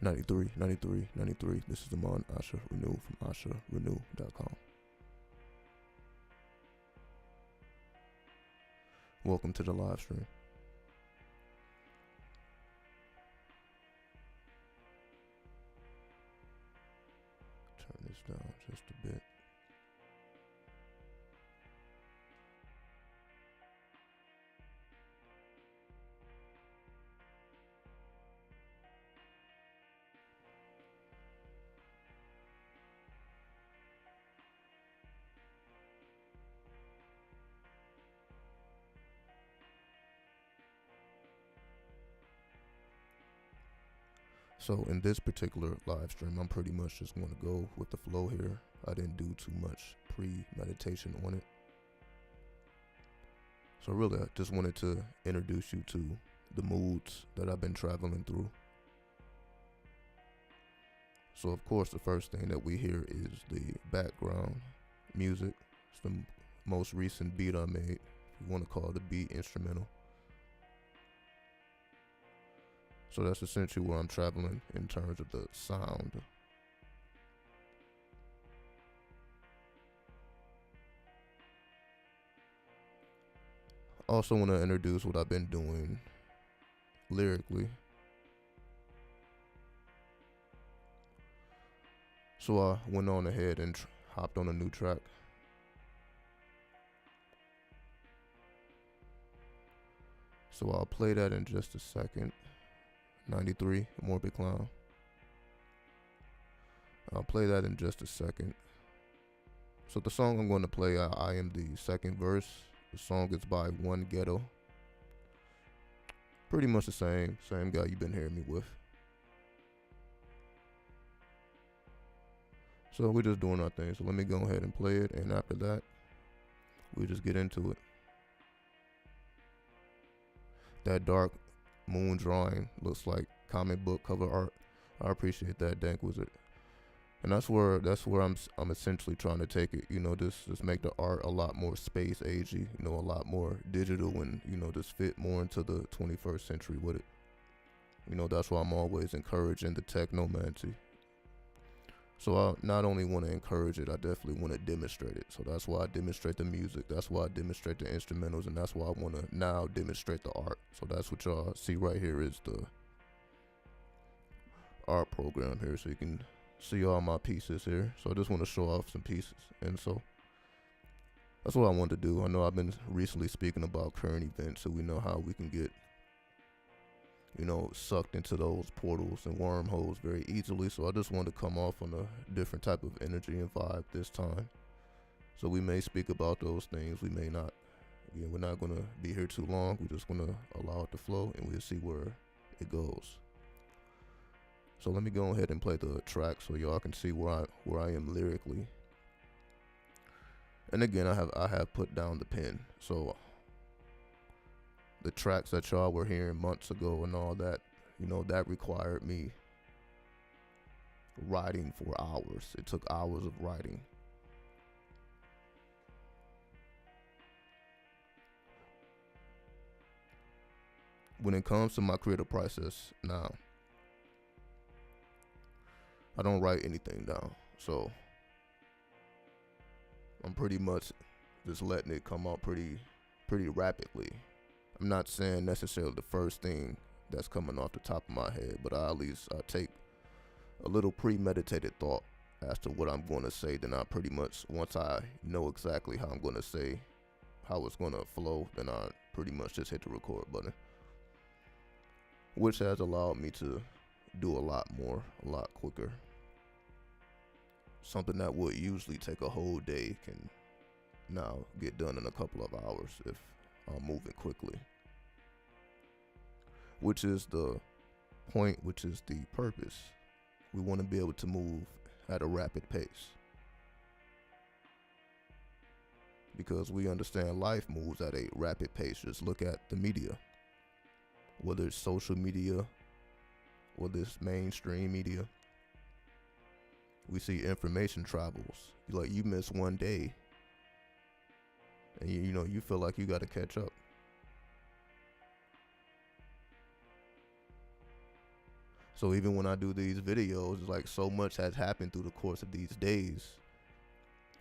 93, 93, 93. This is Amun, Asha Renu from AshaRenu.com. Welcome to the live stream. Turn this down just a bit. So in this particular live stream, I'm pretty much just going to go with the flow here. I didn't do too much pre-meditation on it. So really, I just wanted to introduce you to the moods that I've been traveling through. So of course, the first thing that we hear is the background music. It's the most recent beat I made, if you want to call the beat instrumental. So that's essentially where I'm traveling in terms of the sound. Also want to introduce what I've been doing lyrically. So I went on ahead and hopped on a new track. So I'll play that in just a second. 93, Morbid Clown. I'll play that in just a second. So the song I'm going to play, I am the second verse. The song is by One Ghetto. Pretty much the same guy you've been hearing me with. So we're just doing our thing. So let me go ahead and play it, and after that, we just get into it. That dark moon drawing looks like comic book cover art. I appreciate that, Dank Wizard. And that's where I'm essentially trying to take it. You know, just make the art a lot more space agey, you know, a lot more digital, and you know, just fit more into the 21st century with it. You know, that's why I'm always encouraging the technomancy. So I not only want to encourage it, I definitely want to demonstrate it. So that's why I demonstrate the music, that's why I demonstrate the instrumentals, and that's why I want to now demonstrate the art. So that's what y'all see right here is the art program here, so you can see all my pieces here. So I just want to show off some pieces, and so that's what I want to do. I know I've been recently speaking about current events, so we know how we can get, you know, sucked into those portals and wormholes very easily. So I just wanted to come off on a different type of energy and vibe this time. So we may speak about those things, we may not. Again, we're not going to be here too long. We're just going to allow it to flow, and we'll see where it goes. So let me go ahead and play the track so y'all can see where I am lyrically. And again, I have put down the pen. So the tracks that y'all were hearing months ago and all that, you know, that required me writing for hours. It took hours of writing. When it comes to my creative process now, I don't write anything down. So I'm pretty much just letting it come out pretty rapidly. I'm not saying necessarily the first thing that's coming off the top of my head, but I take a little premeditated thought as to what I'm going to say. Then I pretty much, once I know exactly how I'm going to say, how it's going to flow, then I pretty much just hit the record button, which has allowed me to do a lot more, a lot quicker. Something that would usually take a whole day can now get done in a couple of hours if I'm moving quickly. Which is the point, which is the purpose. We want to be able to move at a rapid pace, because we understand life moves at a rapid pace. Just look at the media, whether it's social media, whether it's mainstream media. We see information travels. Like, you miss one day, and you know, you feel like you got to catch up. So even when I do these videos, it's like so much has happened through the course of these days.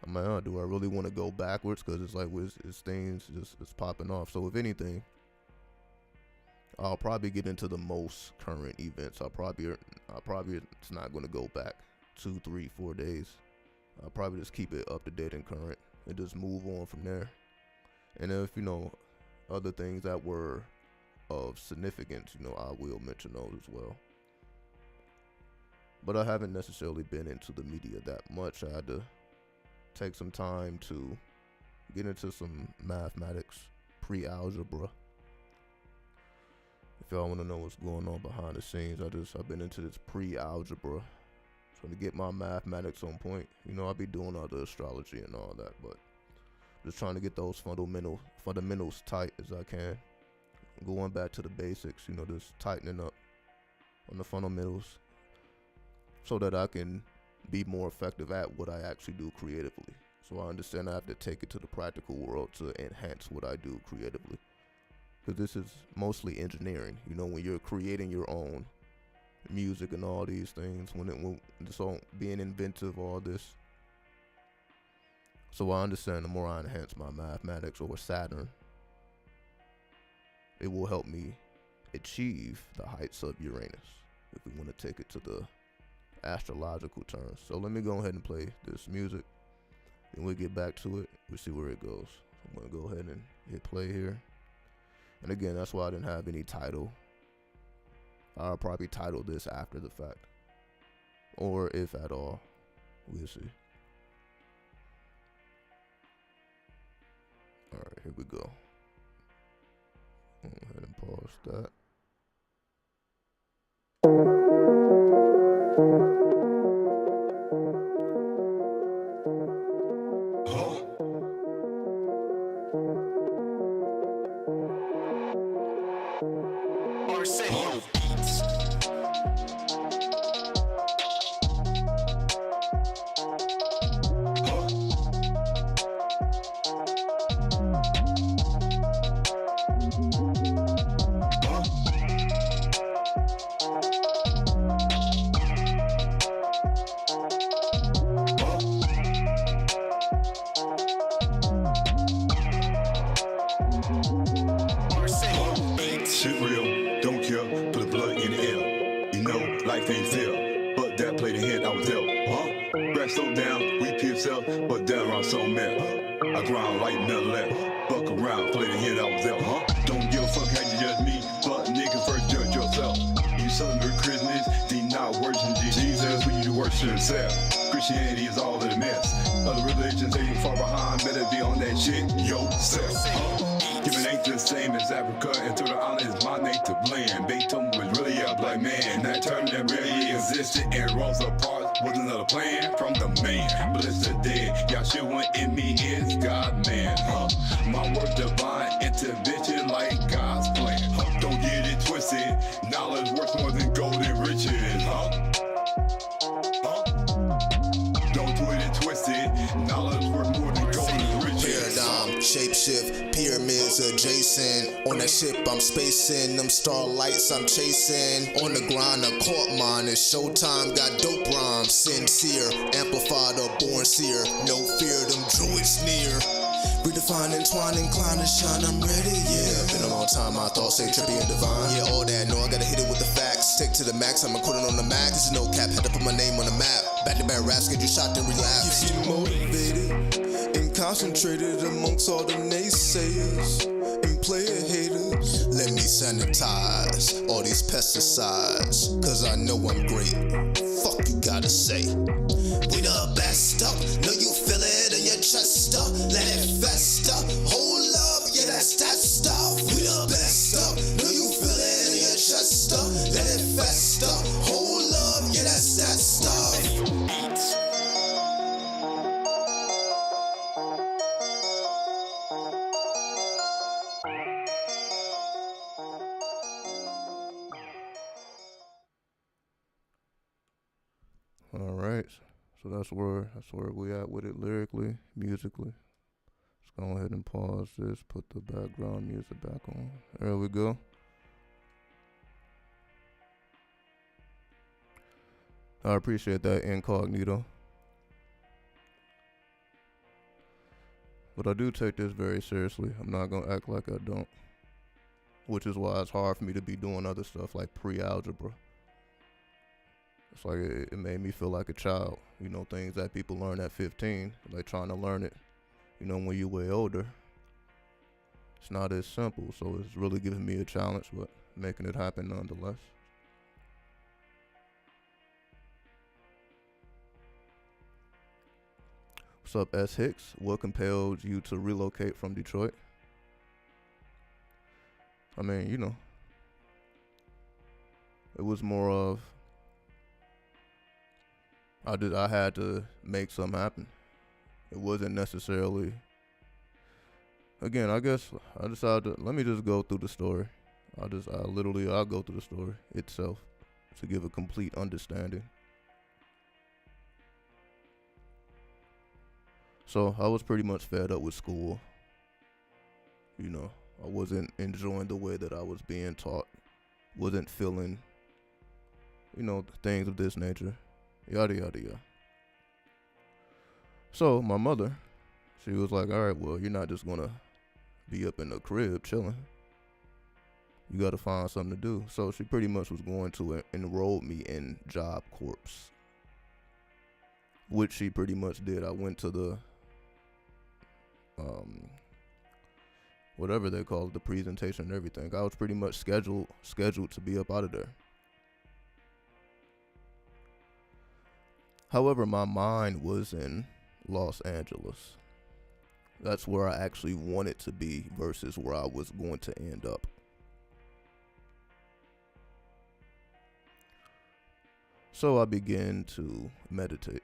I'm like, oh, do I really want to go backwards? Because it's like it's things it's popping off. So if anything, I'll probably get into the most current events. I'll probably it's not going to go back 2, 3, 4 days. I'll probably just keep it up to date and current and just move on from there. And if, you know, other things that were of significance, you know, I will mention those as well. But I haven't necessarily been into the media that much. I had to take some time to get into some mathematics, pre-algebra. If y'all want to know what's going on behind the scenes, I've been into this pre-algebra, trying to get my mathematics on point. You know, I'll be doing all the astrology and all that, but just trying to get those fundamentals tight as I can. Going back to the basics, you know, just tightening up on the fundamentals so that I can be more effective at what I actually do creatively. So I understand I have to take it to the practical world to enhance what I do creatively. Because this is mostly engineering. You know, when you're creating your own music and all these things, when it's all being inventive, all this. So I understand the more I enhance my mathematics or Saturn, it will help me achieve the heights of Uranus, if we want to take it to the astrological terms. So let me go ahead and play this music, then we'll get back to it. We'll see where it goes. I'm going to go ahead and hit play here. And again, that's why I didn't have any title. I'll probably title this after the fact, or if at all. We'll see. Alright, here we go. Go ahead and pause that. Christianity is all in a mess. Other religions ain't far behind. Better be on that shit yourself. Given ain't the same as Africa, and Turtle Island is my native land. Beethoven was really a black man. That term that really existed, and Rosa Parks was another plan from the man. Bless the dead, Yahshua in me is God, man. My work divine intervention like God's plan. Don't get it twisted. Knowledge worth more than gold and riches. Shapeshift, pyramids adjacent. On that ship I'm spacing, them starlights I'm chasing. On the grind I caught mine, it's showtime, got dope rhymes. Sincere, amplified or born seer. No fear, them druids near. Redefine, entwine, incline and shine, I'm ready, yeah. Been a long time, my thoughts say trippy and divine. Yeah, all that, no, I gotta hit it with the facts. Stick to the max, I'ma quote it on the max. There's no cap, had to put my name on the map. Back to back raps, get you shot then relapse. You see motivated and concentrated amongst all the naysayers and player haters. Let me sanitize all these pesticides, cause I know I'm great. Fuck you gotta say. We the best up, know you feel it in your chest up. Let it fester, hold up, yeah that's that stuff. We the best up, know you feel it in your chest up. Let it fester, hold up, yeah that's that stuff. All right, so that's where we at with it lyrically, musically. Let's go ahead and pause this, put the background music back on. There we go. I appreciate that, incognito. But I do take this very seriously. I'm not gonna act like I don't. Which is why it's hard for me to be doing other stuff like pre-algebra. It's like it made me feel like a child. You know, things that people learn at 15, like trying to learn it, you know, when you're way older. It's not as simple, so it's really giving me a challenge, but making it happen nonetheless. What's up, S. Hicks? What compelled you to relocate from Detroit? I mean, you know, it was more of I had to make something happen. It wasn't necessarily, again, I guess I decided to, let me just go through the story. I'll go through the story itself to give a complete understanding. So I was pretty much fed up with school. You know, I wasn't enjoying the way that I was being taught. Wasn't feeling, you know, things of this nature. Yada, yada, yada. So my mother, she was like, all right, well, you're not just going to be up in the crib chilling. You got to find something to do. So she pretty much was going to enroll me in Job Corps, which she pretty much did. I went to the whatever they call it, the presentation and everything. I was pretty much scheduled to be up out of there. However, my mind was in Los Angeles. That's where I actually wanted to be versus where I was going to end up. So I began to meditate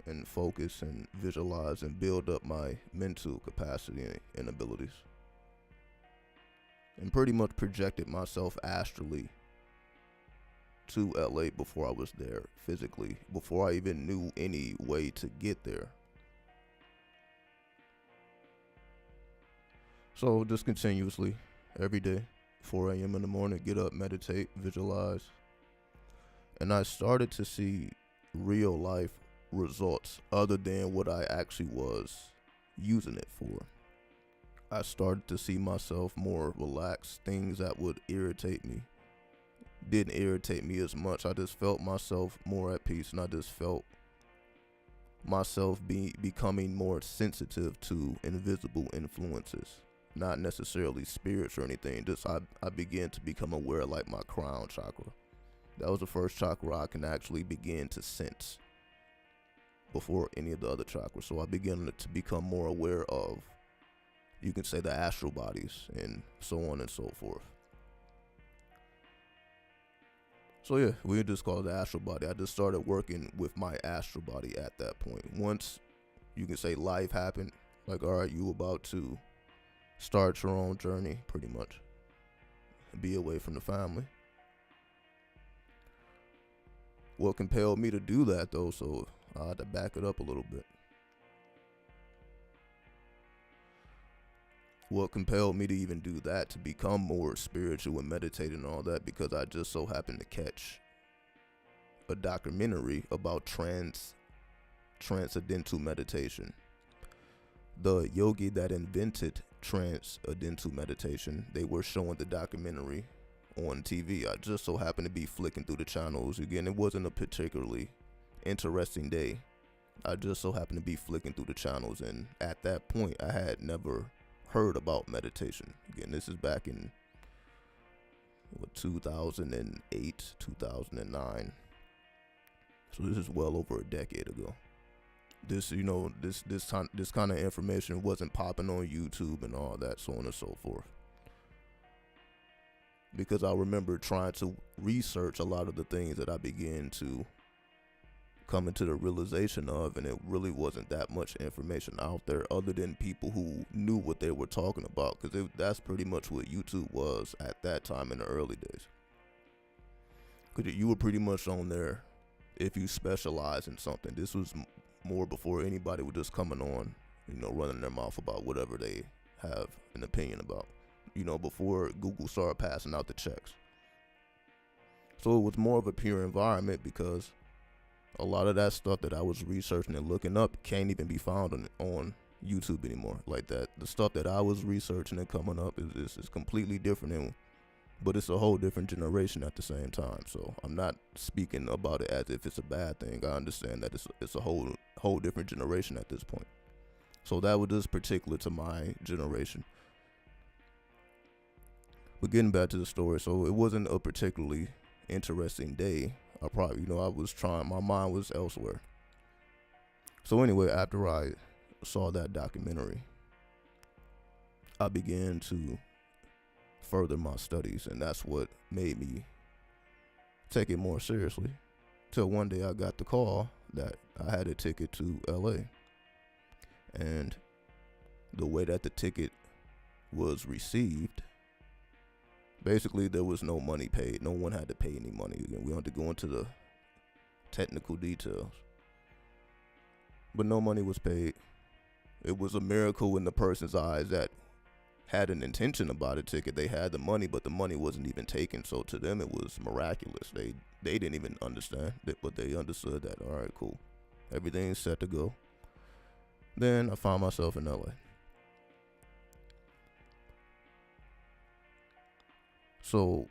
and focus and visualize and build up my mental capacity and abilities. And pretty much projected myself astrally to LA before I was there physically, before I even knew any way to get there. So just continuously, every day, 4 a.m. in the morning, get up, meditate, visualize. And I started to see real life results other than what I actually was using it for. I started to see myself more relaxed. Things that would irritate me didn't irritate me as much. I just felt myself more at peace, and I just felt myself becoming more sensitive to invisible influences, not necessarily spirits or anything. Just I began to become aware of like my crown chakra. That was the first chakra I can actually begin to sense before any of the other chakras. So I began to become more aware of, you can say, the astral bodies and so on and so forth. So yeah, we just call it the astral body. I just started working with my astral body at that point. Once, you can say, life happened, like, all right, you about to start your own journey, pretty much. Be away from the family. What compelled me to do that, though, so I had to back it up a little bit. What compelled me to even do that, to become more spiritual and meditate and all that, because I just so happened to catch a documentary about transcendental meditation. The yogi that invented transcendental meditation, they were showing the documentary on TV. I just so happened to be flicking through the channels. Again, it wasn't a particularly interesting day. I just so happened to be flicking through the channels, and at that point I had never heard about meditation. Again, this is back in 2008, 2009. So this is well over a decade ago. This, you know, this kind of information wasn't popping on YouTube and all that, so on and so forth. Because I remember trying to research a lot of the things that I began to come into the realization of, and it really wasn't that much information out there other than people who knew what they were talking about, because that's pretty much what YouTube was at that time in the early days. Because you were pretty much on there if you specialize in something. This was more before anybody was just coming on, you know, running their mouth about whatever they have an opinion about, you know, before Google started passing out the checks. So it was more of a pure environment, because A lot of that stuff that I was researching and looking up can't even be found on YouTube anymore. Like that, the stuff that I was researching and coming up is completely different, but it's a whole different generation at the same time. So I'm not speaking about it as if it's a bad thing. I understand that it's a whole different generation at this point. So that was just particular to my generation. But getting back to the story, so it wasn't a particularly interesting day. I probably, I was trying, my mind was elsewhere. So anyway, after I saw that documentary, I began to further my studies, and that's what made me take it more seriously. Till one day I got the call that I had a ticket to LA. And the way that the ticket was received, basically there was no money paid. No one had to pay any money. Again, we don't have to go into the technical details. But no money was paid. It was a miracle in the person's eyes that had an intention about a ticket. They had the money, but the money wasn't even taken. So to them, it was miraculous. They didn't even understand it, but they understood that, all right, cool. Everything's set to go. Then I found myself in LA. So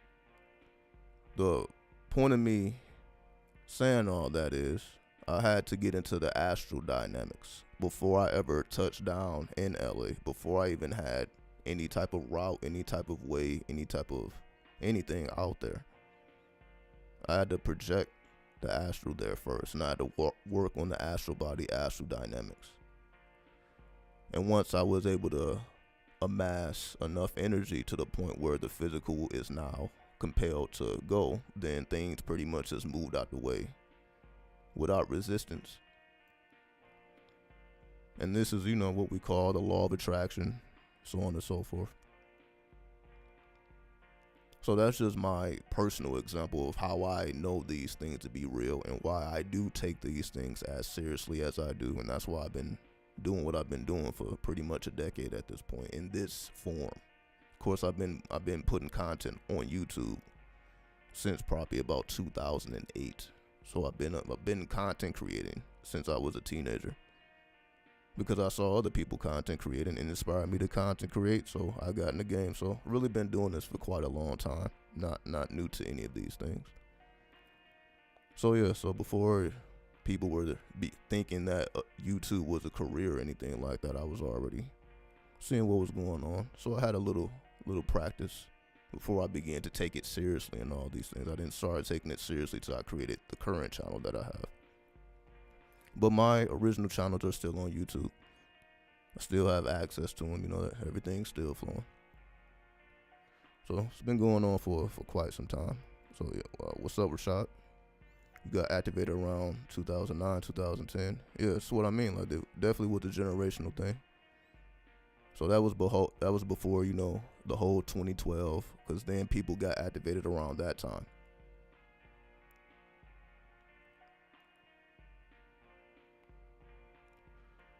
the point of me saying all that is I had to get into the astral dynamics before I ever touched down in LA, before I even had any type of route, any type of way, any type of anything out there. I had to project the astral there first, and I had to work on the astral body, astral dynamics. And once I was able to amass enough energy to the point where the physical is now compelled to go, then things pretty much just moved out the way without resistance. And this is, what we call the law of attraction, so on and so forth. So that's just my personal example of how I know these things to be real and why I do take these things as seriously as I do. And that's why I've been doing what I've been doing for pretty much a decade at this point in this form. Of course, I've been putting content on YouTube since probably about 2008. So I've been content creating since I was a teenager, because I saw other people content creating and inspired me to content create. So I got in the game. So really been doing this for quite a long time. Not new to any of these things. So yeah, so before people were to be thinking that YouTube was a career or anything like that, I was already seeing what was going on. So I had a little practice before I began to take it seriously and all these things. I didn't start taking it seriously till I created the current channel that I have. But my original channels are still on YouTube. I still have access to them, everything's still flowing. So it's been going on for quite some time. So yeah, what's up, Rashad? You got activated around 2009, 2010. Yeah, that's what I mean. Like, it definitely was a generational thing. So that was before, the whole 2012, because then people got activated around that time.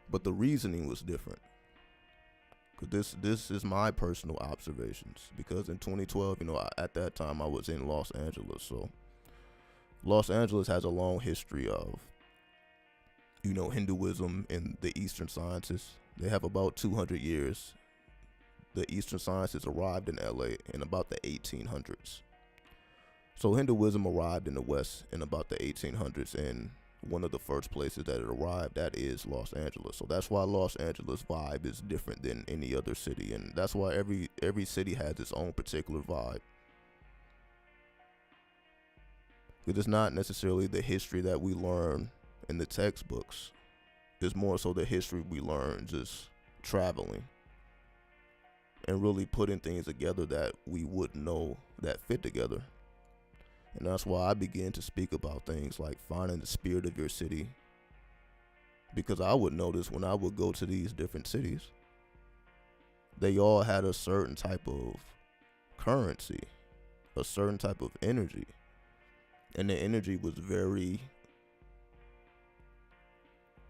But the reasoning was different. Because this is my personal observations. Because in 2012, at that time I was in Los Angeles. So Los Angeles has a long history of, Hinduism and the Eastern sciences. They have about 200 years. The Eastern sciences arrived in LA in about the 1800s. So Hinduism arrived in the West in about the 1800s, and one of the first places that it arrived at is Los Angeles. So that's why Los Angeles vibe is different than any other city, and that's why every city has its own particular vibe. Because it's not necessarily the history that we learn in the textbooks. It's more so the history we learn just traveling and really putting things together that we wouldn't know that fit together. And that's why I began to speak about things like finding the spirit of your city. Because I would notice when I would go to these different cities, they all had a certain type of currency, a certain type of energy. And the energy was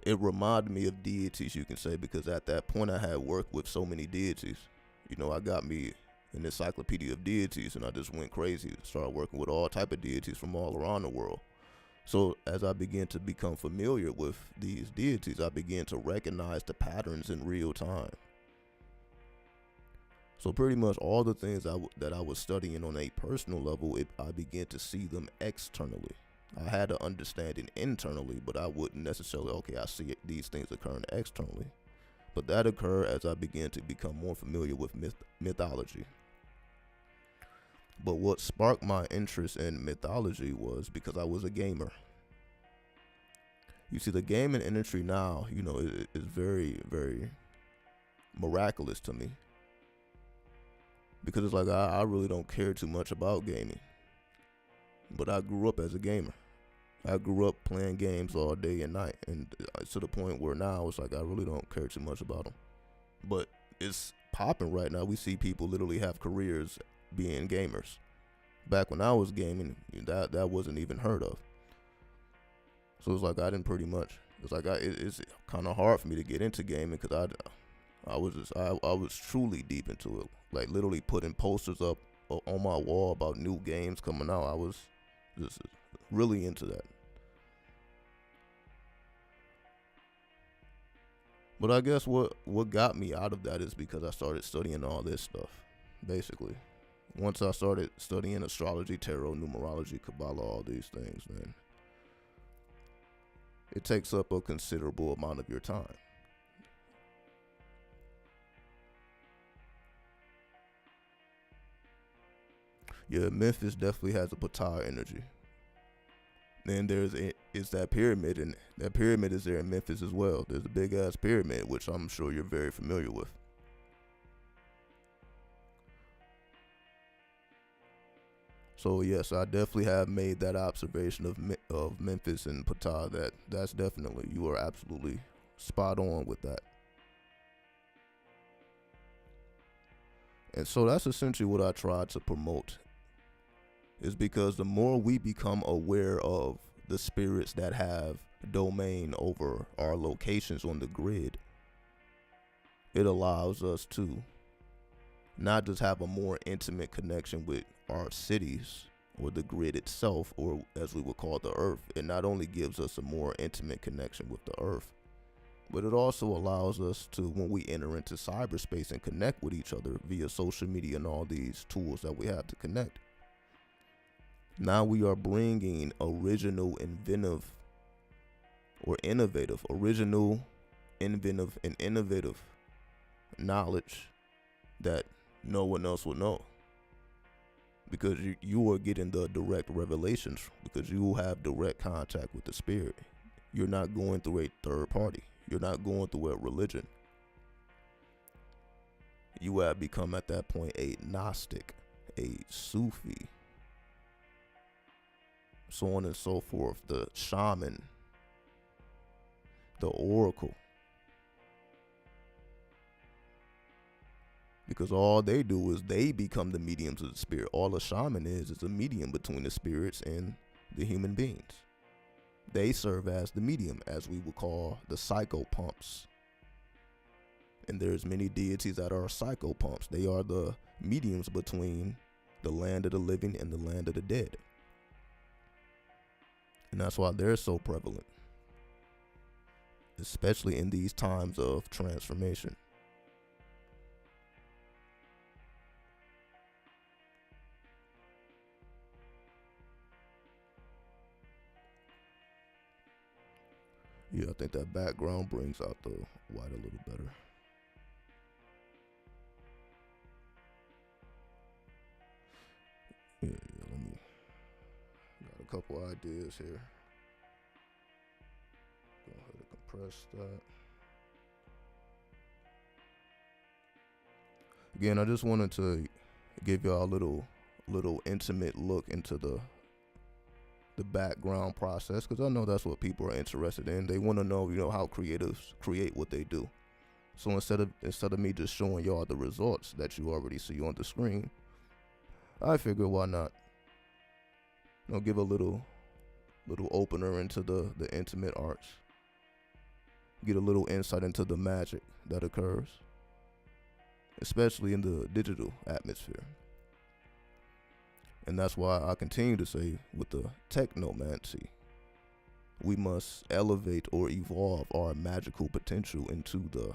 it reminded me of deities, you can say, because at that point I had worked with so many deities. I got me an encyclopedia of deities, and I just went crazy. Started working with all type of deities from all around the world. So as I began to become familiar with these deities, I began to recognize the patterns in real time. So pretty much all the things that I was studying on a personal level, I began to see them externally. I had an understanding internally, but I wouldn't necessarily, okay, I see these things occurring externally. But that occurred as I began to become more familiar with mythology. But what sparked my interest in mythology was because I was a gamer. You see, the gaming industry now, is very, very miraculous to me. Because it's like I really don't care too much about gaming. But I grew up as a gamer. I grew up playing games all day and night. And it's to the point where now it's like I really don't care too much about them. But it's popping right now. We see people literally have careers being gamers. Back when I was gaming, that wasn't even heard of. So it's like I didn't pretty much. It's like it's kind of hard for me to get into gaming because I was truly deep into it. Like literally putting posters up on my wall about new games coming out. I was just really into that. But I guess what got me out of that is because I started studying all this stuff, basically. Once I started studying astrology, tarot, numerology, Kabbalah, all these things, man, it takes up a considerable amount of your time. Yeah, Memphis definitely has a Ptah energy. Then it's that pyramid, and that pyramid is there in Memphis as well. There's a big ass pyramid, which I'm sure you're very familiar with. So yes, I definitely have made that observation of Memphis and Ptah. That's definitely, you are absolutely spot on with that. And so that's essentially what I try to promote. Is because the more we become aware of the spirits that have domain over our locations on the grid, it allows us to not just have a more intimate connection with our cities or the grid itself, or as we would call the earth. It not only gives us a more intimate connection with the earth, but it also allows us to, when we enter into cyberspace and connect with each other via social media and all these tools that we have to connect, now we are bringing original, inventive, and innovative knowledge that no one else will know. Because you are getting the direct revelations, because you have direct contact with the spirit. You're not going through a third party. You're not going through a religion. You have become at that point a Gnostic, a Sufi, so on and so forth, the shaman, the oracle. Because all they do is they become the mediums of the spirit. All a shaman is a medium between the spirits and the human beings. They serve as the medium, as we would call the psychopumps. And there's many deities that are psychopumps. They are the mediums between the land of the living and the land of the dead. And that's why they're so prevalent, especially in these times of transformation. Yeah, I think that background brings out the white a little better. Yeah, let me, got a couple ideas here. Go ahead and compress that. Again, I just wanted to give y'all a little intimate look into the background process, because I know that's what people are interested in. They want to know, how creatives create what they do. So instead of me just showing y'all the results that you already see on the screen, I figured why not, give a little opener into the intimate arts, get a little insight into the magic that occurs, especially in the digital atmosphere. And that's why I continue to say with the technomancy, we must elevate or evolve our magical potential into the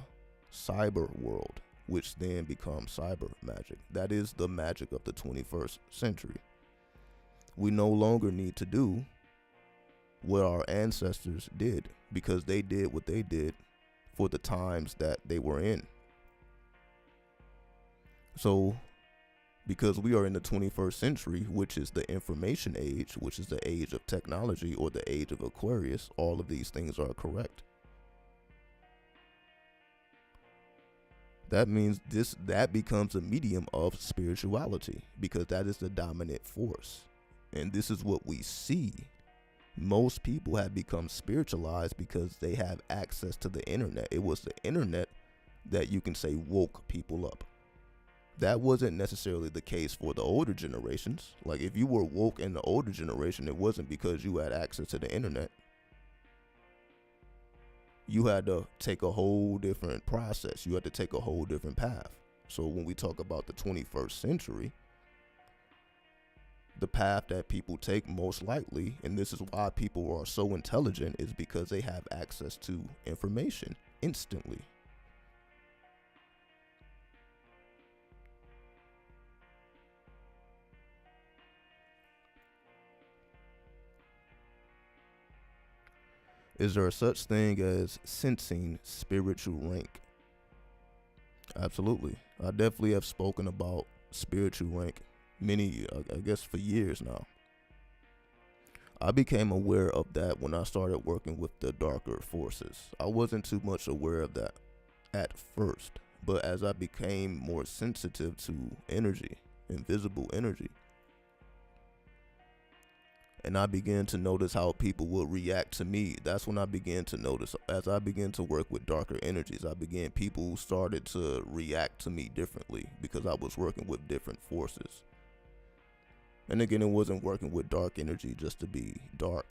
cyber world, which then becomes cyber magic. That is the magic of the 21st century. We no longer need to do what our ancestors did, because they did what they did for the times that they were in. So, because we are in the 21st century, which is the information age, which is the age of technology, or the age of Aquarius, all of these things are correct. That means that becomes a medium of spirituality, because that is the dominant force. And this is what we see. Most people have become spiritualized because they have access to the internet. It was the internet that you can say woke people up. That wasn't necessarily the case for the older generations. Like, if you were woke in the older generation, it wasn't because you had access to the internet. You had to take a whole different process. You had to take a whole different path. So when we talk about the 21st century, the path that people take most likely, and this is why people are so intelligent, is because they have access to information instantly. Is there such thing as sensing spiritual rank? Absolutely. I definitely have spoken about spiritual rank I guess for years now. I became aware of that when I started working with the darker forces. I wasn't too much aware of that at first, but as I became more sensitive to energy, invisible energy, and I began to notice how people would react to me, that's when I began to notice, as I began to work with darker energies, people started to react to me differently because I was working with different forces. And again, it wasn't working with dark energy just to be dark.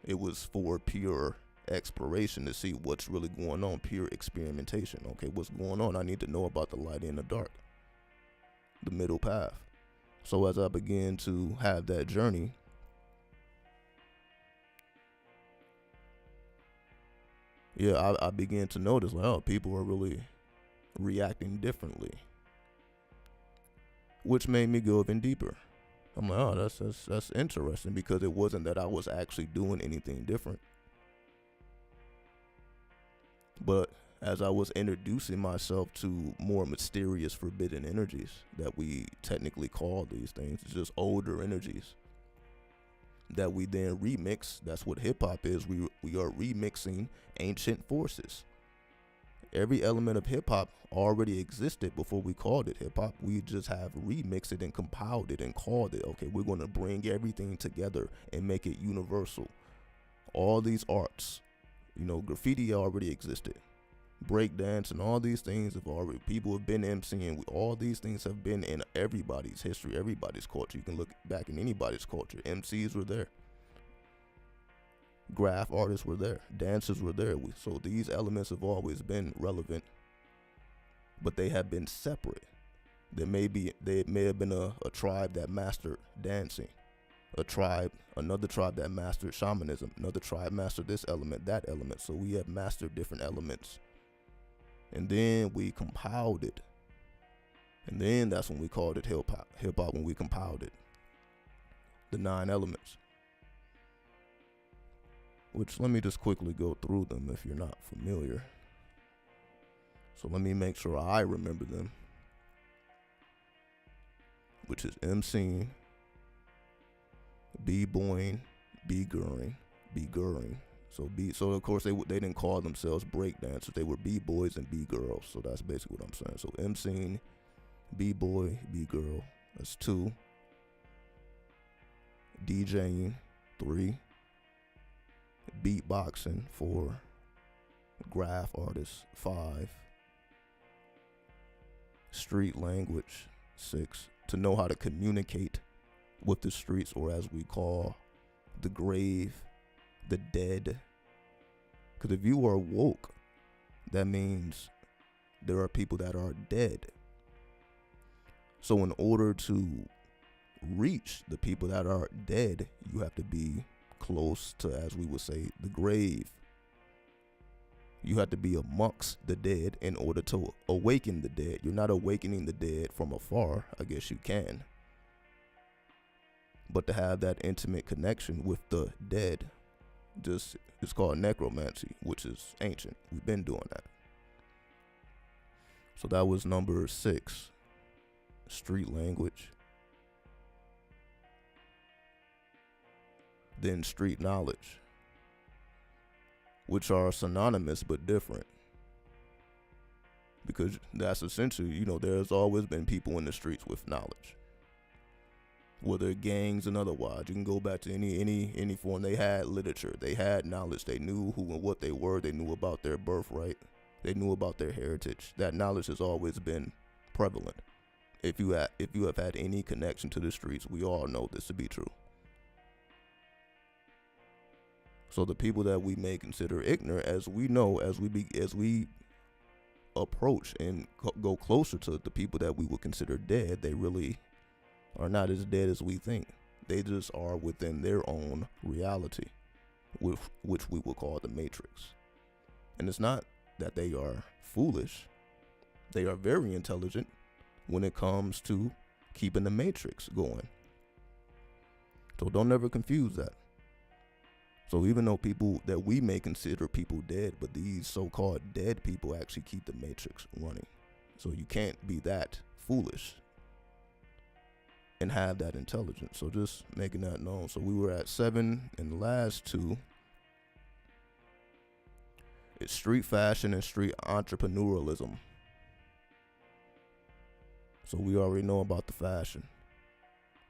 It was for pure exploration to see what's really going on, pure experimentation. Okay, what's going on? I need to know about the light and the dark, the middle path. So as I began to have that journey, I began to notice, like, oh, people are really reacting differently, which made me go even deeper. I'm like, oh, that's interesting, because it wasn't that I was actually doing anything different. But as I was introducing myself to more mysterious, forbidden energies that we technically call these things, it's just older energies that we then remix. That's what hip hop is. We are remixing ancient forces. Every element of hip hop already existed before we called it hip hop. We just have remixed it and compiled it and called it, okay, we're going to bring everything together and make it universal. All these arts, graffiti already existed. Breakdance and all these things people have been MCing. All these things have been in everybody's history, everybody's culture. You can look back in anybody's culture. MCs were there. Graph artists were there. Dancers were there. So these elements have always been relevant, but they have been separate. There may have been a tribe that mastered dancing, another tribe that mastered shamanism, another tribe mastered this element, that element. So we have mastered different elements, and then we compiled it, and then that's when we called it hip hop when we compiled it, the 9 elements. Which, let me just quickly go through them if you're not familiar. So let me make sure I remember them. Which is MCing, B-boying, B-girling. So of course they didn't call themselves breakdancers. They were B-boys and B-girls. So that's basically what I'm saying. So MCing, B-boy, B-girl. That's 2. DJing, 3. Beatboxing, 4. Graph artist, 5. Street language, 6. To know how to communicate with the streets, or as we call the grave, the dead. Because if you are woke, that means there are people that are dead. So in order to reach the people that are dead, you have to be close to, as we would say, the grave. You have to be amongst the dead in order to awaken the dead. You're not awakening the dead from afar. I guess you can. But to have that intimate connection with the dead, it's called necromancy, which is ancient. We've been doing that. So that was number 6, street language. Then street knowledge, which are synonymous but different. Because that's essentially, there's always been people in the streets with knowledge. Whether gangs and otherwise, you can go back to any form. They had literature, they had knowledge, they knew who and what they were, they knew about their birthright, they knew about their heritage. That knowledge has always been prevalent. If you have had any connection to the streets, we all know this to be true. So the people that we may consider ignorant, as we know, as we approach and go closer to the people that we would consider dead, they really are not as dead as we think. They just are within their own reality, which we would call the matrix. And it's not that they are foolish. They are very intelligent when it comes to keeping the matrix going. So don't ever confuse that. So even though people that we may consider people dead, but these so-called dead people actually keep the matrix running. So you can't be that foolish and have that intelligence. So just making that known. So we were at 7, and the last 2, it's street fashion and street entrepreneurialism. So we already know about the fashion.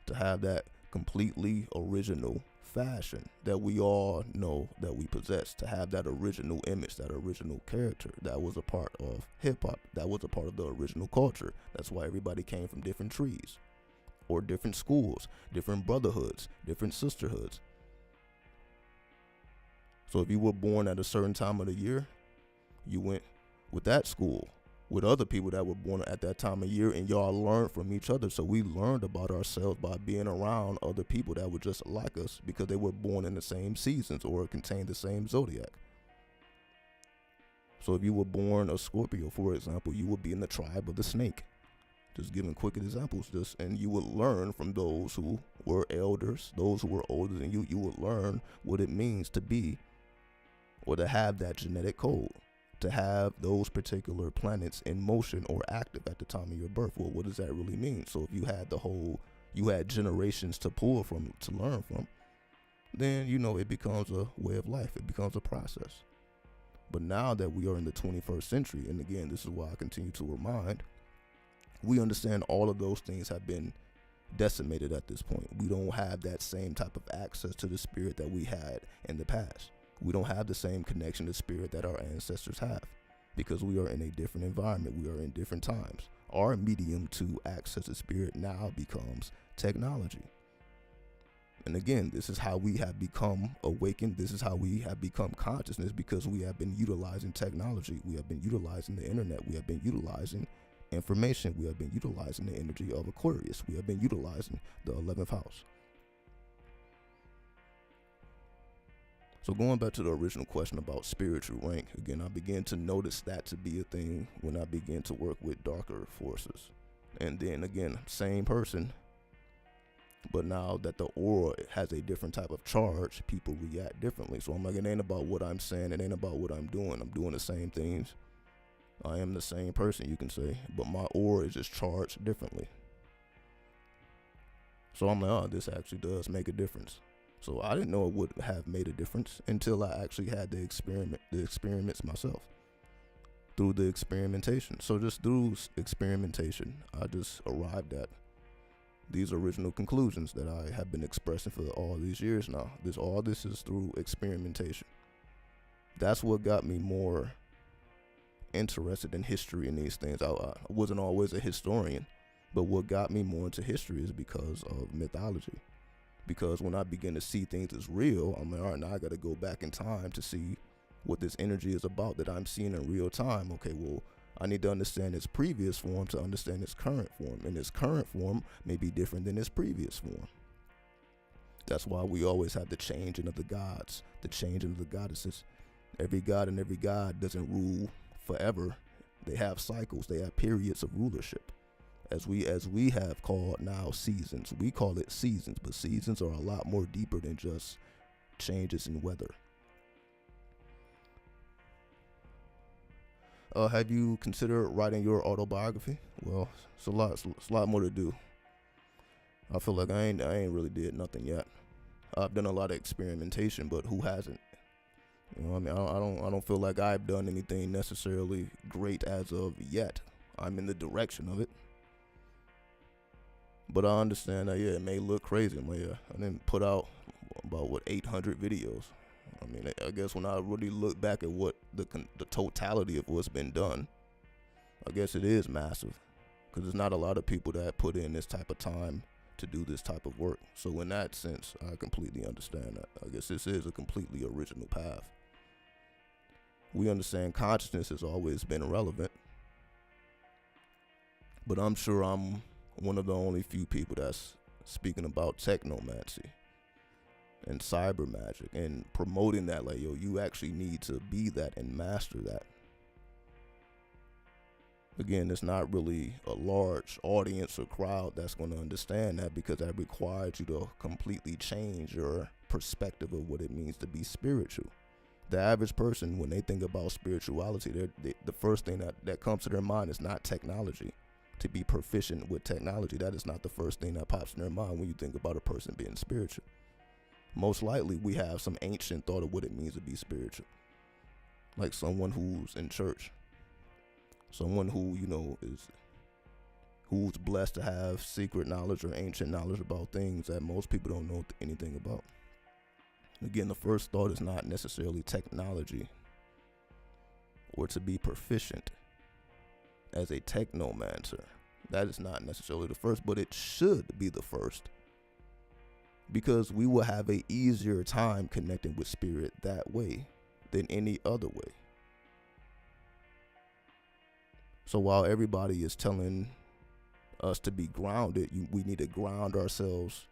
To have that completely original fashion that we all know that we possess, to have that original image, that original character, that was a part of hip-hop, that was a part of the original culture. That's why everybody came from different trees, or different schools, different brotherhoods, different sisterhoods. So if you were born at a certain time of the year, you went with that school, with other people that were born at that time of year, and y'all learned from each other. So we learned about ourselves by being around other people that were just like us, because they were born in the same seasons or contained the same zodiac. So if you were born a Scorpio, for example, you would be in the tribe of the snake. Just giving quick examples, and you would learn from those who were elders, those who were older than you. You would learn what it means to be, or to have that genetic code, to have those particular planets in motion or active at the time of your birth. Well, what does that really mean? So if you had generations to pull from, to learn from, then it becomes a way of life. It becomes a process. But now that we are in the 21st century, and again, this is why I continue to remind, we understand all of those things have been decimated at this point. We don't have that same type of access to the spirit that we had in the past. We don't have the same connection to spirit that our ancestors have, because we are in a different environment. We are in different times. Our medium to access the spirit now becomes technology. And again, this is how we have become awakened. This is how we have become consciousness, because we have been utilizing technology. We have been utilizing the internet. We have been utilizing information. We have been utilizing the energy of Aquarius. We have been utilizing the 11th house. So going back to the original question about spiritual rank, again, I began to notice that to be a thing when I began to work with darker forces. And then again, same person, but now that the aura has a different type of charge, people react differently. So I'm like, it ain't about what I'm saying, it ain't about what I'm doing. I'm doing the same things. I am the same person, you can say, but my aura is just charged differently. So I'm like, oh, this actually does make a difference. So I didn't know it would have made a difference until I actually had the experiments myself, through the experimentation. So just through experimentation, I just arrived at these original conclusions that I have been expressing for all these years now. All this is through experimentation. That's what got me more interested in history and these things. I wasn't always a historian, but what got me more into history is because of mythology. Because when I begin to see things as real, I'm like, all right, now I got to go back in time to see what this energy is about that I'm seeing in real time. Okay, well, I need to understand its previous form to understand its current form. And its current form may be different than its previous form. That's why we always have the changing of the gods, the changing of the goddesses. Every god and every god doesn't rule forever. They have cycles, they have periods of rulership. As we have called now seasons. We call it seasons, but seasons are a lot more deeper than just changes in weather. Have you considered writing your autobiography? Well, it's a lot more to do. I feel like I ain't really did nothing yet. I've done a lot of experimentation, but who hasn't? You know, I mean, I don't feel like I've done anything necessarily great as of yet. I'm in the direction of it, but I understand that it may look crazy. I'm like, I didn't put out about 800 videos. I mean, I guess when I really look back at what the totality of what's been done, I guess it is massive, because there's not a lot of people that put in this type of time to do this type of work. So in that sense, I completely understand that. I guess this is a completely original path. We understand consciousness has always been relevant, but I'm sure I'm one of the only few people that's speaking about technomancy and cyber magic and promoting that, like, yo, you actually need to be that and master that. Again, it's not really a large audience or crowd that's going to understand that, because that requires you to completely change your perspective of what it means to be spiritual. The average person, when they think about spirituality, the first thing that comes to their mind is not technology. To be proficient with technology, that is not the first thing that pops in their mind when you think about a person being spiritual. Most likely, we have some ancient thought of what it means to be spiritual, like someone who's in church, someone who, you know, who's blessed to have secret knowledge or ancient knowledge about things that most people don't know anything about. Again, the first thought is not necessarily technology or to be proficient as a technomancer. That is not necessarily the first, but it should be the first, because we will have an easier time connecting with spirit that way than any other way. So while everybody is telling us to be grounded, we need to ground ourselves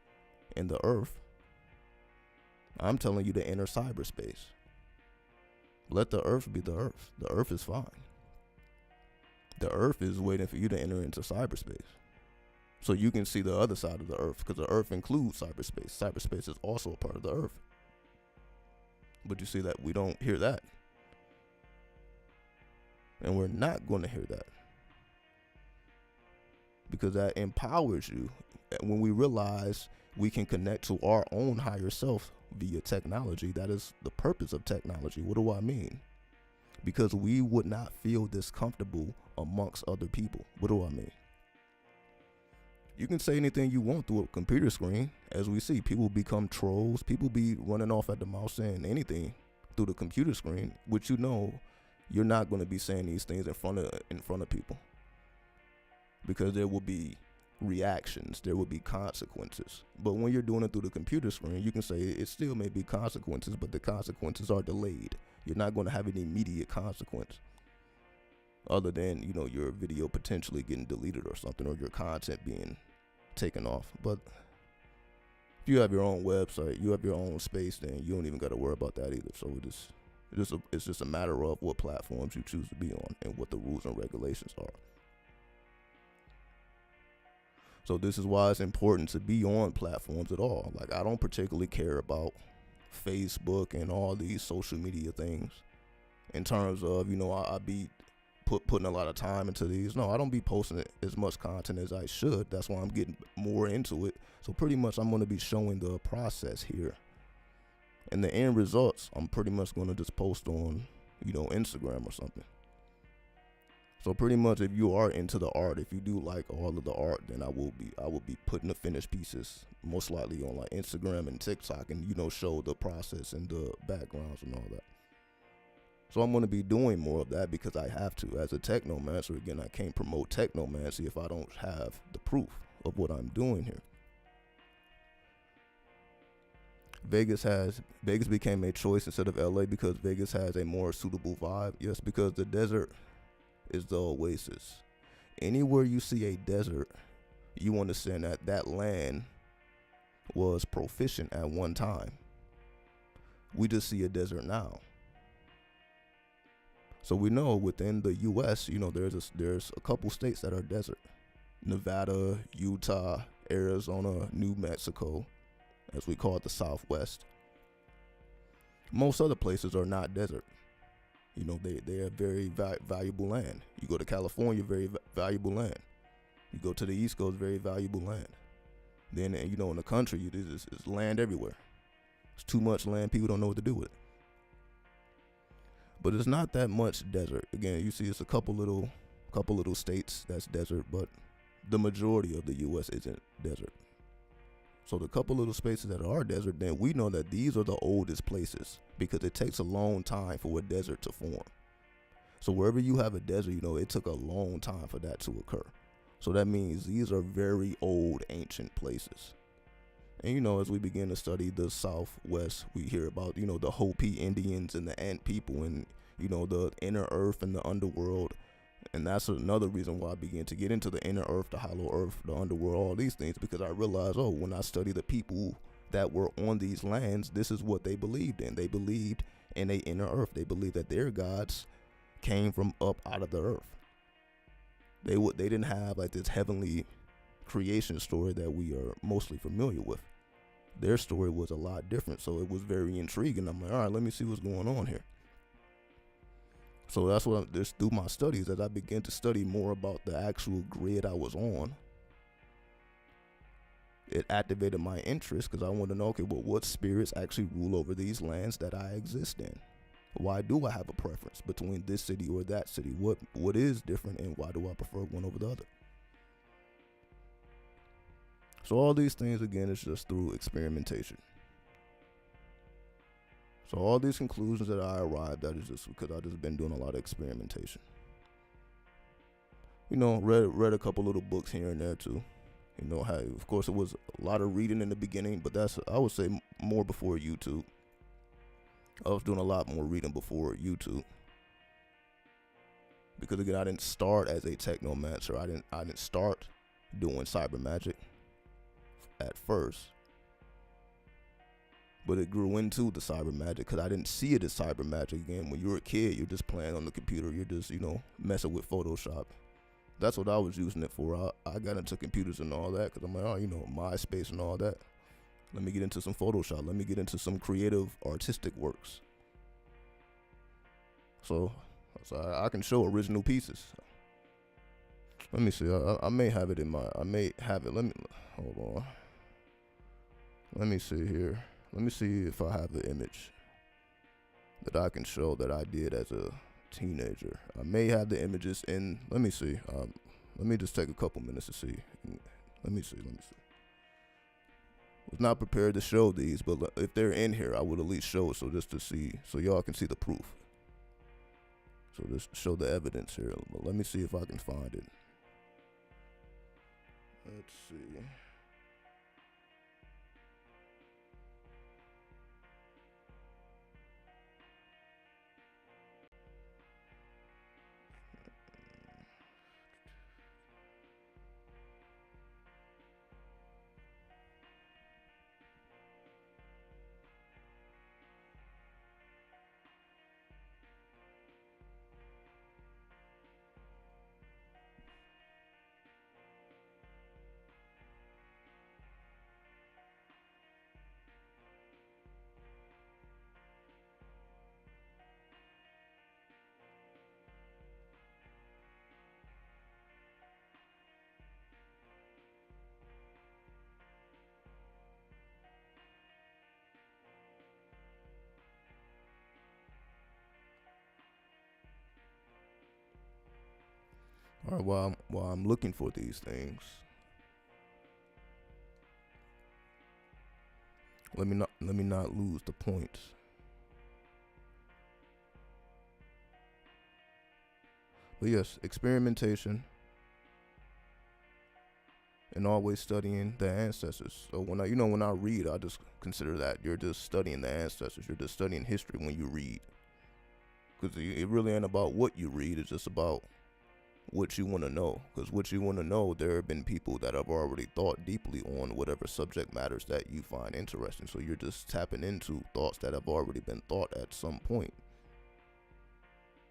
in the earth. I'm telling you to enter cyberspace. Let the earth be the earth. The earth is fine. The earth is waiting for you to enter into cyberspace, so you can see the other side of the earth, because the earth includes cyberspace. Cyberspace is also a part of the earth. But you see that we don't hear that. And we're not going to hear that, because that empowers you. When we realize we can connect to our own higher self via technology, that is the purpose of technology. What do I mean? Because we would not feel this comfortable amongst other people. What do I mean? You can say anything you want through a computer screen. As we see, people become trolls. People be running off at the mouth saying anything through the computer screen, which, you know, you're not going to be saying these things in front of people, because there will be reactions, there will be consequences. But when you're doing it through the computer screen, you can say it still may be consequences, but the consequences are delayed. You're not going to have an immediate consequence, other than, you know, your video potentially getting deleted or something, or your content being taken off. But if you have your own website, you have your own space, then you don't even got to worry about that either. So it's just a matter of what platforms you choose to be on and what the rules and regulations are. So this is why it's important to be on platforms at all. Like, I don't particularly care about Facebook and all these social media things in terms of, you know, I be putting a lot of time into these. No, I don't be posting as much content as I should. That's why I'm getting more into it. So pretty much I'm going to be showing the process here. And the end results, I'm pretty much going to just post on, you know, Instagram or something. So pretty much, if you are into the art, if you do like all of the art, then I will be putting the finished pieces most likely on like Instagram and TikTok, and, you know, show the process and the backgrounds and all that. So I'm going to be doing more of that, because I have to. As a technomancer, again, I can't promote technomancy if I don't have the proof of what I'm doing here. Vegas became a choice instead of LA because Vegas has a more suitable vibe. Yes, because the desert is the oasis. Anywhere you see a desert, you understand that that land was proficient at one time. We just see a desert now. So we know within the U.S., there's a couple states that are desert. Nevada, Utah, Arizona, New Mexico, as we call it, the Southwest. Most other places are not desert. They are very valuable land. You go to California, very valuable land. You go to the East Coast, very valuable land. Then, in the country, it's land everywhere. It's too much land, people don't know what to do with it. But it's not that much desert. Again, you see it's a couple little states that's desert, but the majority of the U.S. isn't desert. So the couple little spaces that are desert, then we know that these are the oldest places because it takes a long time for a desert to form. So wherever you have a desert, it took a long time for that to occur. So that means these are very old, ancient places. And as we begin to study the Southwest, we hear about, the Hopi Indians and the Ant people and, the inner earth and the underworld. And that's another reason why I began to get into the inner earth, the hollow earth, the underworld, all these things, because I realized, when I study the people that were on these lands, this is what they believed in. They believed in an inner earth. They believed that their gods came from up out of the earth. They didn't have like this heavenly creation story that we are mostly familiar with. Their story was a lot different, so it was very intriguing. I'm like, all right, let me see what's going on here. So that's what just through my studies, as I began to study more about the actual grid I was on, it activated my interest because I wanted to know, okay, well, what spirits actually rule over these lands that I exist in? Why do I have a preference between this city or that city? What is different, and why do I prefer one over the other? So all these things, again, is just through experimentation. So all these conclusions that I arrived at is just because I just been doing a lot of experimentation. Read a couple little books here and there too. Of course it was a lot of reading in the beginning, but I would say more before YouTube. I was doing a lot more reading before YouTube. Because again, I didn't start as a technomancer. I didn't start doing cyber magic at first. But it grew into the cyber magic because I didn't see it as cyber magic. Again, when you're a kid, you're just playing on the computer. You're just, messing with Photoshop. That's what I was using it for. I got into computers and all that because I'm like, MySpace and all that. Let me get into some Photoshop. Let me get into some creative, artistic works. So I can show original pieces. Let me see. I may have it. Let me, hold on. Let me see here. Let me see if I have the image that I can show that I did as a teenager. I may have the images in. Let me see. Let me just take a couple minutes to see. Let me see. Was not prepared to show these, but if they're in here, I would at least show it so just to see, so y'all can see the proof. So just show the evidence here. But let me see if I can find it. Let's see. All right, while I'm looking for these things, let me not lose the point. But yes, experimentation and always studying the ancestors. So when I read, I just consider that you're just studying the ancestors. You're just studying history when you read, because it really ain't about what you read. It's just about what you want to know, because what you want to know, there have been people that have already thought deeply on whatever subject matters that you find interesting. So you're just tapping into thoughts that have already been thought at some point.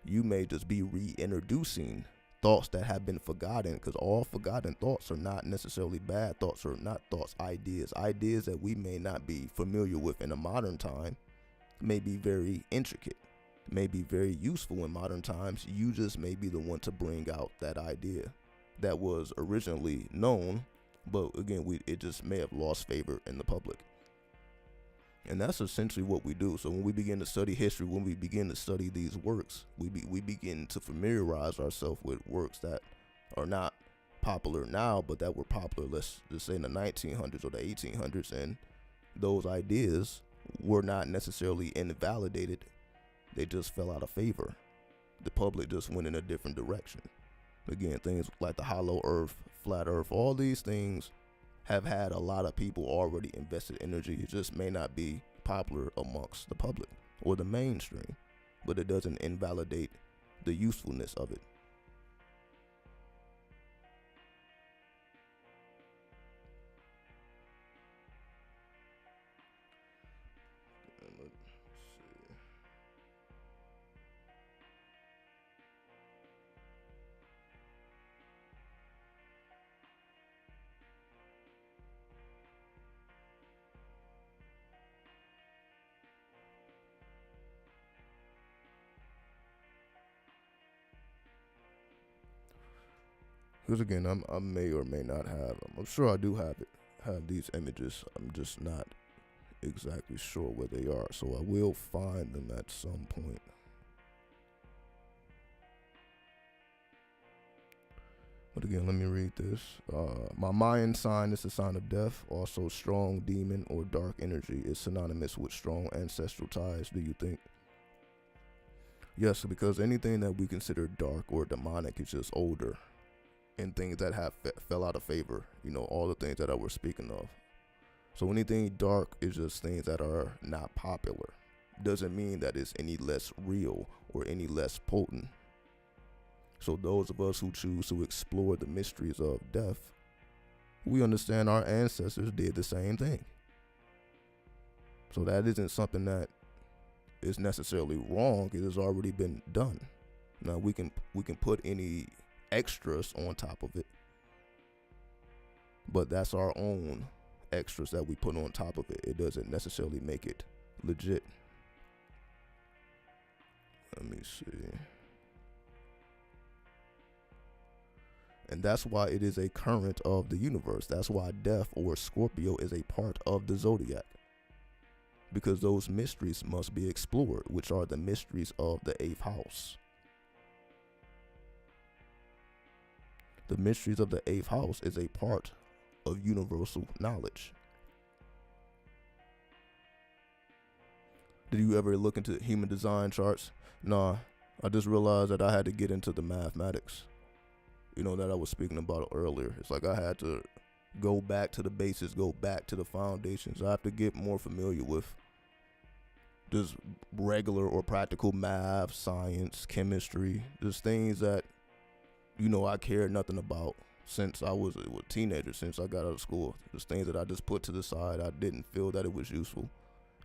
You may just be reintroducing thoughts that have been forgotten, because all forgotten thoughts are not necessarily bad thoughts, or not thoughts, ideas that we may not be familiar with in a modern time may be very intricate, may be very useful in modern times. You just may be the one to bring out that idea that was originally known, but again, it just may have lost favor in the public. And that's essentially what we do. So when we begin to study history, when we begin to study these works, we begin to familiarize ourselves with works that are not popular now, but that were popular, let's just say in the 1900s or the 1800s, and those ideas were not necessarily invalidated. They just fell out of favor. The public just went in a different direction. Again, things like the hollow earth, flat earth, all these things have had a lot of people already invested energy. It just may not be popular amongst the public or the mainstream, but it doesn't invalidate the usefulness of it. Because again, I may or may not have. I'm sure I do have these images. I'm just not exactly sure where they are. So I will find them at some point. But again, let me read this. My Mayan sign is a sign of death. Also, strong demon or dark energy is synonymous with strong ancestral ties. Do you think? Yes, because anything that we consider dark or demonic is just older, and things that have fell out of favor, all the things that I was speaking of. So anything dark is just things that are not popular. Doesn't mean that it's any less real or any less potent. So those of us who choose to explore the mysteries of death, we understand our ancestors did the same thing. So that isn't something that is necessarily wrong. It has already been done. Now we can put any extras on top of it, but that's our own extras that we put on top of it. It doesn't necessarily make it legit. Let me see. And that's why it is a current of the universe. That's why death or Scorpio is a part of the zodiac, because those mysteries must be explored, which are the mysteries of the 8th house. The mysteries of the 8th house is a part of universal knowledge. Did you ever look into human design charts? Nah, I just realized that I had to get into the mathematics, that I was speaking about earlier. It's like I had to go back to the basics, go back to the foundations. I have to get more familiar with just regular or practical math, science, chemistry, just things that I cared nothing about since I was a teenager, since I got out of school. Just things that I just put to the side. I didn't feel that it was useful.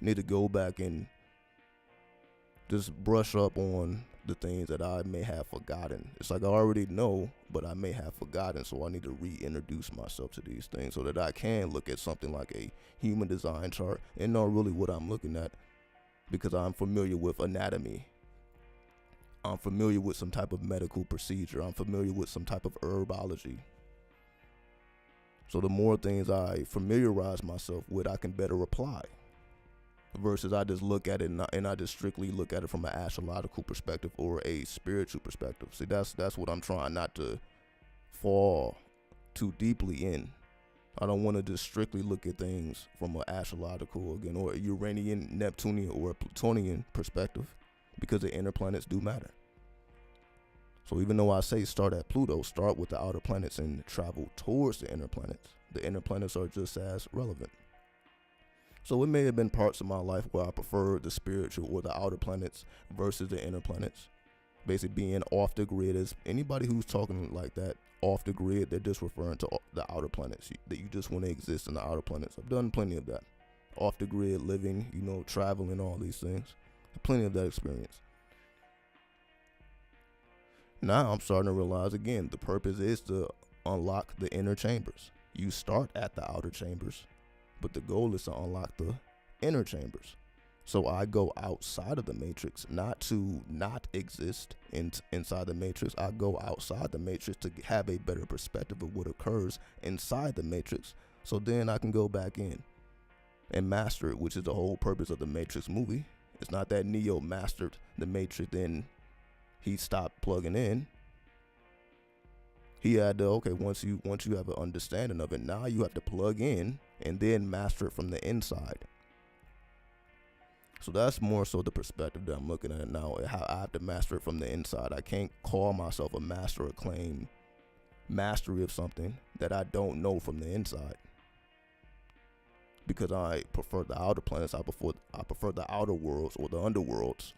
Need to go back and just brush up on the things that I may have forgotten. It's like I already know, but I may have forgotten, so I need to reintroduce myself to these things so that I can look at something like a human design chart and know really what I'm looking at, because I'm familiar with anatomy. I'm familiar with some type of medical procedure. I'm familiar with some type of herbology. So the more things I familiarize myself with, I can better apply. Versus I just look at it and I just strictly look at it from an astrological perspective or a spiritual perspective. See, that's what I'm trying not to fall too deeply in. I don't want to just strictly look at things from an astrological, again, or a Uranian, Neptunian, or a Plutonian perspective, because the inner planets do matter. So even though I say start at Pluto, start with the outer planets and travel towards the inner planets. The inner planets are just as relevant. So it may have been parts of my life where I preferred the spiritual or the outer planets versus the inner planets. Basically, being off the grid is anybody who's talking like that off the grid. They're just referring to the outer planets. That you just want to exist in the outer planets. I've done plenty of that. Off the grid living, traveling, all these things. Plenty of that experience. Now I'm starting to realize again, the purpose is to unlock the inner chambers. You start at the outer chambers, but the goal is to unlock the inner chambers. So I go outside of the matrix, not to not exist inside the matrix. I go outside the matrix to have a better perspective of what occurs inside the matrix. So then I can go back in and master it, which is the whole purpose of the Matrix movie. It's not that Neo mastered the matrix, then he stopped plugging in. He had to, once you have an understanding of it, now you have to plug in and then master it from the inside. So that's more so the perspective that I'm looking at now, how I have to master it from the inside. I can't call myself a master or claim mastery of something that I don't know from the inside. Because I prefer the outer planets, I prefer the outer worlds or the underworlds.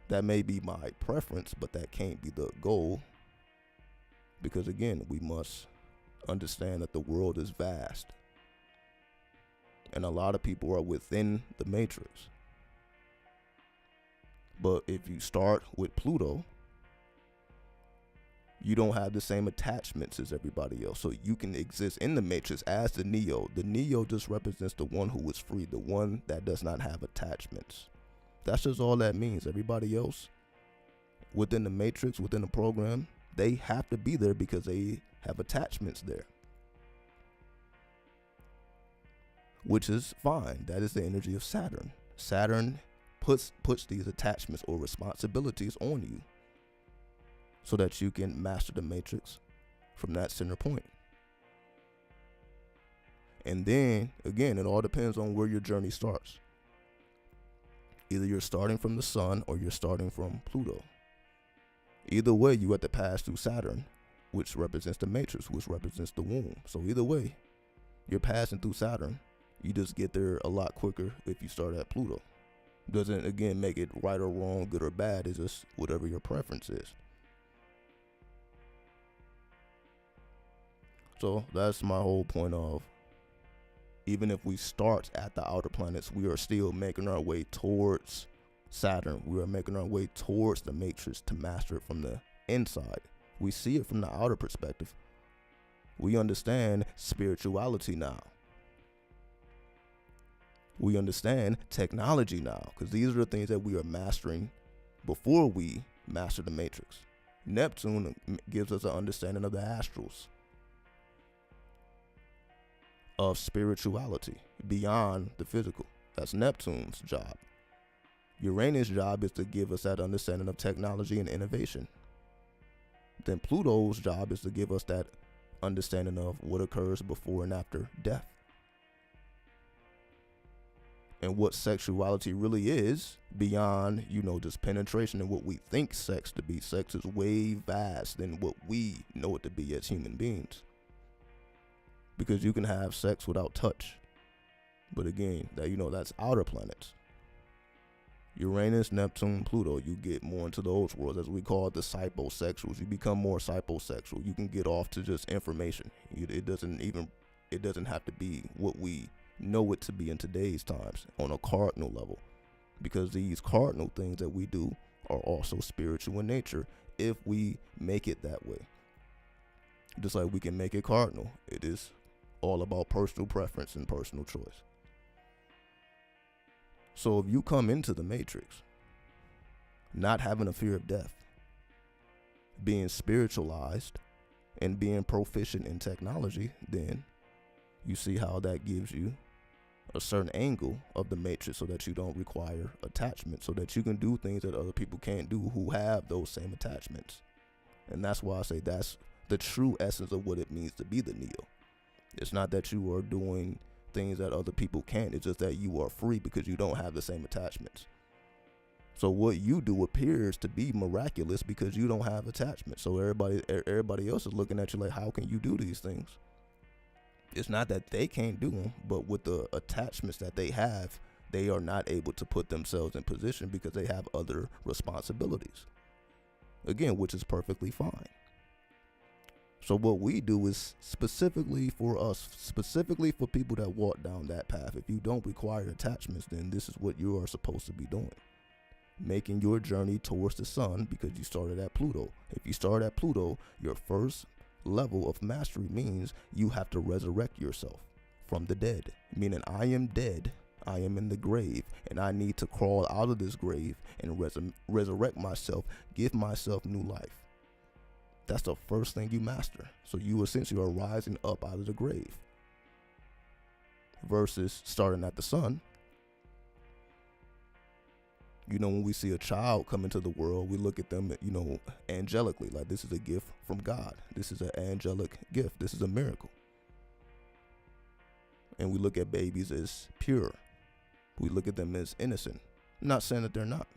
That may be my preference, but that can't be the goal. Because again, we must understand that the world is vast. And a lot of people are within the matrix. But if you start with Pluto, you don't have the same attachments as everybody else. So you can exist in the matrix as the Neo. The Neo just represents the one who is free, the one that does not have attachments. That's just all that means. Everybody else within the matrix, within the program, they have to be there because they have attachments there. Which is fine. That is the energy of Saturn. Saturn puts these attachments or responsibilities on you so that you can master the matrix from that center point. And then, again, it all depends on where your journey starts. Either you're starting from the sun or you're starting from Pluto. Either way, you have to pass through Saturn, which represents the matrix, which represents the womb. So either way, you're passing through Saturn. You just get there a lot quicker if you start at Pluto. Doesn't, again, make it right or wrong, good or bad. It's just whatever your preference is. So that's my whole point of, even if we start at the outer planets, we are still making our way towards Saturn. We are making our way towards the matrix to master it from the inside. We see it from the outer perspective. We understand spirituality now. We understand technology now, because these are the things that we are mastering before we master the matrix. Neptune gives us an understanding of the astrals, of spirituality beyond the physical. That's Neptune's job. Uranus' job is to give us that understanding of technology and innovation. Then Pluto's job is to give us that understanding of what occurs before and after death. And what sexuality really is beyond, just penetration and what we think sex to be. Sex is way vast than what we know it to be as human beings. Because you can have sex without touch. But again, that's outer planets. Uranus, Neptune, Pluto, you get more into those worlds, as we call it, the psychosexuals. You become more psychosexual. You can get off to just information. It doesn't have to be what we know it to be in today's times on a cardinal level. Because these cardinal things that we do are also spiritual in nature if we make it that way. Just like we can make it cardinal. It is all about personal preference and personal choice. So if you come into the matrix not having a fear of death, being spiritualized, and being proficient in technology, then you see how that gives you a certain angle of the matrix so that you don't require attachment, so that you can do things that other people can't do who have those same attachments. And that's why I say that's the true essence of what it means to be the Neo. It's not that you are doing things that other people can't. It's just that you are free because you don't have the same attachments. So what you do appears to be miraculous because you don't have attachments. So everybody else is looking at you like, how can you do these things? It's not that they can't do them, but with the attachments that they have, they are not able to put themselves in position because they have other responsibilities. again, which is perfectly fine. So what we do is specifically for us, specifically for people that walk down that path. If you don't require attachments, then this is what you are supposed to be doing. Making your journey towards the sun, because you started at Pluto. If you start at Pluto, your first level of mastery means you have to resurrect yourself from the dead. Meaning, I am dead, I am in the grave, and I need to crawl out of this grave and resurrect myself, give myself new life. That's the first thing you master. So you essentially are rising up out of the grave. Versus starting at the sun. You know, when we see a child come into the world, we look at them, you know, angelically, like this is a gift from God. This is an angelic gift. This is a miracle. And we look at babies as pure. We look at them as innocent. I'm not saying that they're not.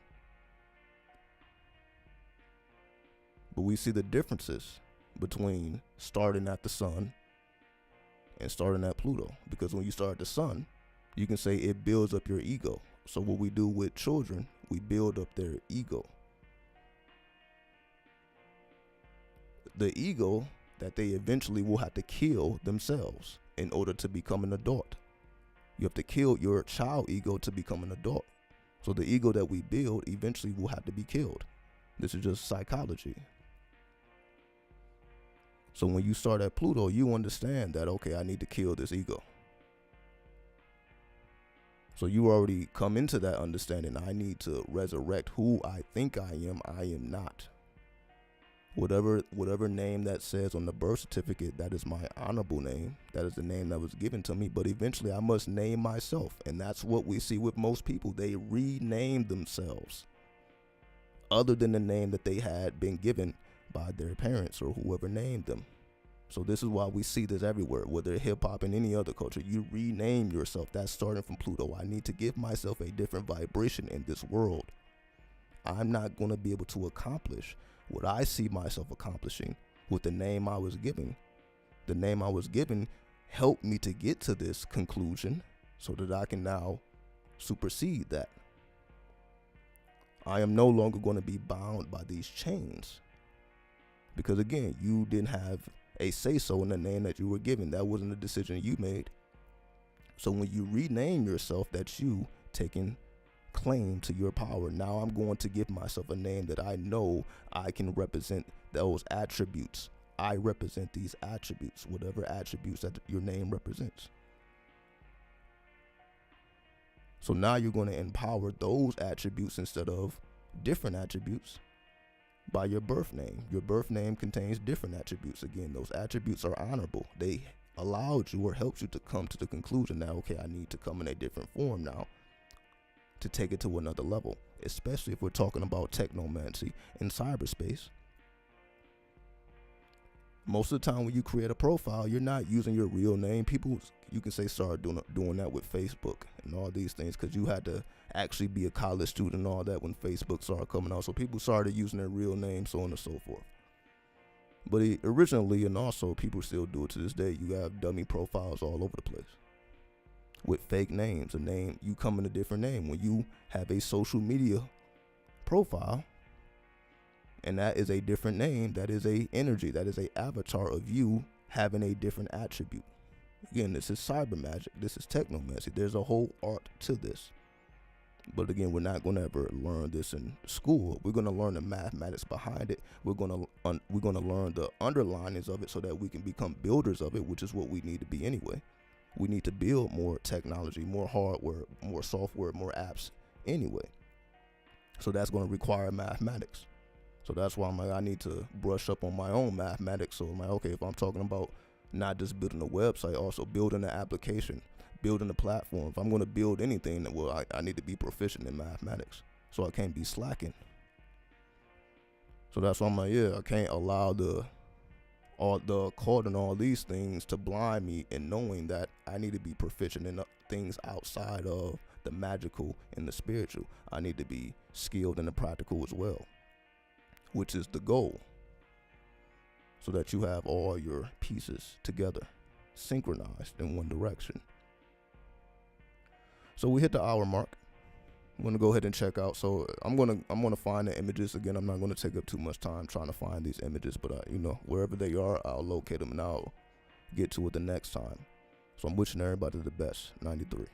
But we see the differences between starting at the sun and starting at Pluto. Because when you start at the sun, you can say it builds up your ego. So what we do with children, we build up their ego. The ego that they eventually will have to kill themselves in order to become an adult. You have to kill your child ego to become an adult. So the ego that we build eventually will have to be killed. This is just psychology. So when you start at Pluto, you understand that, okay, I need to kill this ego. So you already come into that understanding. I need to resurrect who I think I am not. Whatever name that says on the birth certificate, that is my honorable name. That is the name that was given to me. But eventually I must name myself. And that's what we see with most people. They rename themselves other than the name that they had been given by their parents or whoever named them. So this is why we see this everywhere, whether hip hop and any other culture. You rename yourself. That's starting from Pluto. I need to give myself a different vibration in this world. I'm not going to be able to accomplish what I see myself accomplishing with the name I was given. The name I was given helped me to get to this conclusion so that I can now supersede that. I am no longer going to be bound by these chains. Because again, you didn't have a say-so in the name that you were given. That wasn't a decision you made. So when you rename yourself, that's you taking claim to your power. Now I'm going to give myself a name that I know I can represent those attributes. I represent these attributes, whatever attributes that your name represents. So now you're going to empower those attributes instead of different attributes by your birth name. Your birth name contains different attributes. Again, those attributes are honorable. They allowed you or helped you to come to the conclusion that, okay, I need to come in a different form now to take it to another level, especially if we're talking about technomancy in cyberspace. Most of the time when you create a profile, you're not using your real name. People, you can say, start doing that with Facebook and all these things, because you had to actually be a college student and all that when Facebook started coming out. So people started using their real name, so on and so forth. But originally, and also people still do it to this day, you have dummy profiles all over the place with fake names. A name, you come in a different name. When you have a social media profile, and that is a different name, that is a energy, that is a avatar of you having a different attribute. Again, this is cyber magic, this is technomancy. There's a whole art to this. But again, we're not going to ever learn this in school. We're going to learn the mathematics behind it. We're going to learn the underlinings of it so that we can become builders of it, which is what we need to be anyway. We need to build more technology, more hardware, more software, more apps anyway. So that's going to require mathematics. So that's why I'm like, I need to brush up on my own mathematics. So I'm like, okay, if I'm talking about not just building a website, also building an application, building a platform. If I'm going to build anything, well, I need to be proficient in mathematics. So I can't be slacking. So that's why I'm like, yeah, I can't allow the occult and all these things to blind me in knowing that I need to be proficient in things outside of the magical and the spiritual. I need to be skilled in the practical as well, which is the goal, so that you have all your pieces together, synchronized in one direction. So we hit the hour mark. I'm gonna go ahead and check out. So I'm gonna find the images again. I'm not gonna take up too much time trying to find these images, but you know, wherever they are, I'll locate them and I'll get to it the next time. So I'm wishing everybody the best. 93.